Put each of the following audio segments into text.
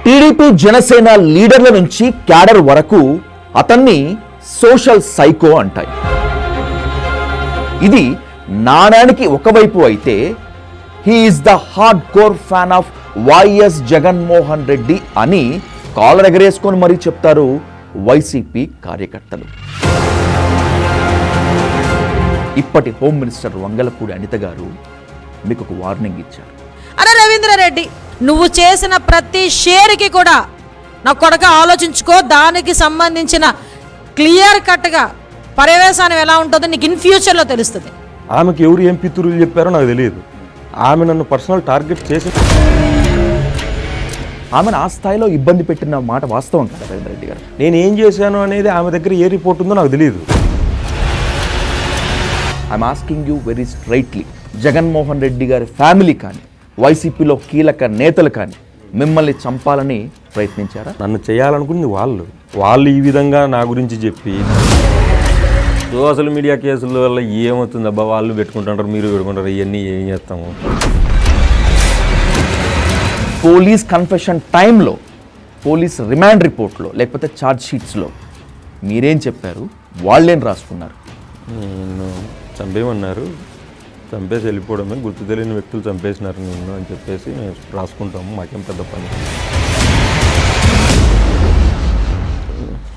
TDP Janasena లీడర్ల నుంచి cadre వరకు అతన్ని సోషల్ సైకో అంటాయి. ఇది నాణానికి ఒకవైపు అయితే he is the hard core fan of YS Jaganmohan Reddy అని కాలర్ ఎగరేసుకొని మరీ చెప్తారు వైసీపీ కార్యకర్తలు. ఇప్పటి హోమ్ మినిస్టర్ వంగలపూడి అనిత గారు మీకు ఒక వార్నింగ్ ఇచ్చారు. అరే రవీంద్రారెడ్డి, నువ్వు చేసిన ప్రతి షేర్కి కూడా నా కొడుక ఆలోచించుకో, దానికి సంబంధించిన క్లియర్ కట్గా పర్యవేశానం ఎలా ఉంటుందో నీకు ఇన్ ఫ్యూచర్లో తెలుస్తుంది. ఆమెకి ఎవరు ఏం పితురులు చెప్పారో నాకు తెలియదు. ఆమె నన్ను పర్సనల్ టార్గెట్ చేసి ఆమెను ఆ స్థాయిలో ఇబ్బంది పెట్టిన మాట వాస్తవం కదా రవీంద్ర రెడ్డి గారు? నేను ఏం చేశాను అనేది ఆమె దగ్గర ఏ రిపోర్ట్ ఉందో నాకు తెలియదు. I'm asking you very straightly, Jaganmohan Reddy గారి ఫ్యామిలీ కానీ వైసీపీలో కీలక నేతలు కానీ మిమ్మల్ని చంపాలని ప్రయత్నించారా? నన్ను చేయాలనుకుంది వాళ్ళు ఈ విధంగా నా గురించి చెప్పి సోషల్ మీడియా కేసుల వల్ల ఏమవుతుంది అబ్బా, వాళ్ళు పెట్టుకుంటుంటారు, మీరు పెట్టుకుంటారు, ఇవన్నీ ఏం చేస్తాము. పోలీస్ కన్ఫెషన్ టైంలో, పోలీస్ రిమాండ్ రిపోర్ట్లో లేకపోతే ఛార్జ్ షీట్స్లో మీరేం చెప్పారు, వాళ్ళేం రాసుకున్నారు? నిన్ను చంపేయమన్నారు, చంపేసి వెళ్ళిపోవడమే, గుర్తు తెలియని వ్యక్తులు చంపేసినారు నిన్ను అని చెప్పేసి రాసుకుంటాము, మాకేం పెద్ద పని.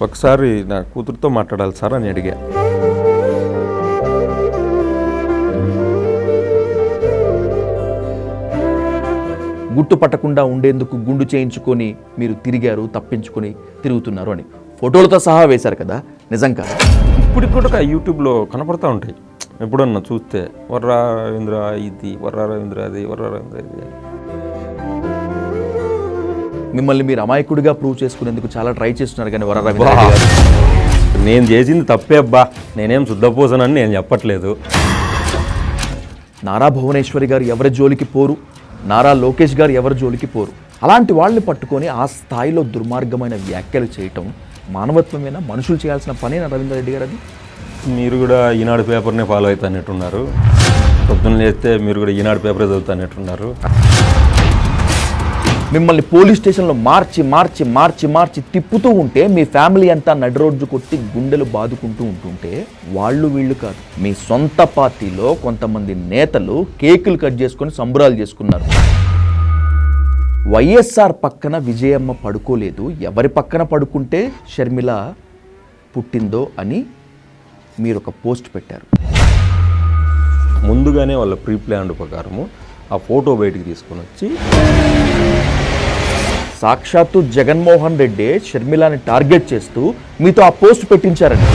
ఒకసారి నా కూతురుతో మాట్లాడాలి సార్ అని అడిగా. గుట్టు పట్టకుండా ఉండేందుకు గుండు చేయించుకొని మీరు తిరిగారు, తప్పించుకొని తిరుగుతున్నారు అని ఫోటోలతో సహా వేశారు కదా, నిజం కాదు? ఇప్పటికి కూడా యూట్యూబ్లో కనపడతా ఉంటాయి, ఎప్పుడన్నా చూస్తే వర్రా రవీంద్ర ఇది, వర్రా రవీంద్ర అది, వర్రా రవీంద్ర ఇది. మిమ్మల్ని మీరు అమాయకుడిగా ప్రూవ్ చేసుకునేందుకు చాలా ట్రై చేస్తున్నారు కానీ వర్రా రవీంద్ర గారు. నేను చేసింది తప్పే అబ్బా, నేనేం శుద్ధపోసానని నేను చెప్పట్లేదు. నారా భువనేశ్వరి గారు ఎవరి జోలికి పోరు, నారా లోకేష్ గారు ఎవరి జోలికి పోరు. అలాంటి వాళ్ళని పట్టుకొని ఆ స్థాయిలో దుర్మార్గమైన వ్యాఖ్యలు చేయటం మానవత్వమేనా? మనుషులు చేయాల్సిన పనేనా రవీంద్ర రెడ్డి గారు అది? మీరు కూడా ఈనాడు పేపర్నే ఫాలో అవుతానట్టున్నారు, పొద్దున్న లేస్తే మీరు కూడా ఈనాడు పేపరే చదువుతానట్టున్నారు. మిమ్మల్ని పోలీస్ స్టేషన్లో మార్చి మార్చి మార్చి మార్చి తిప్పుతూ ఉంటే మీ ఫ్యామిలీ అంతా నడిరోడ్డు కొట్టి గుండెలు బాదుకుంటూ ఉంటుంటే వాళ్ళు వీళ్ళు కాదు, మీ సొంత పార్టీలో కొంతమంది నేతలు కేకులు కట్ చేసుకొని సంబరాలు చేసుకున్నారు. వైఎస్ఆర్ పక్కన విజయమ్మ పడుకోలేదు, ఎవరి పక్కన పడుకుంటే షర్మిల పుట్టిందో అని మీరు ఒక పోస్ట్ పెట్టారు. ముందుగానే వాళ్ళ ప్రీ ప్లాన్డ్ ప్రకారము ఆ ఫోటో బయటికి తీసుకొని వచ్చి సాక్షాత్తు జగన్మోహన్ రెడ్డి షర్మిలాని టార్గెట్ చేస్తూ మీతో ఆ పోస్ట్ పెట్టించారండి.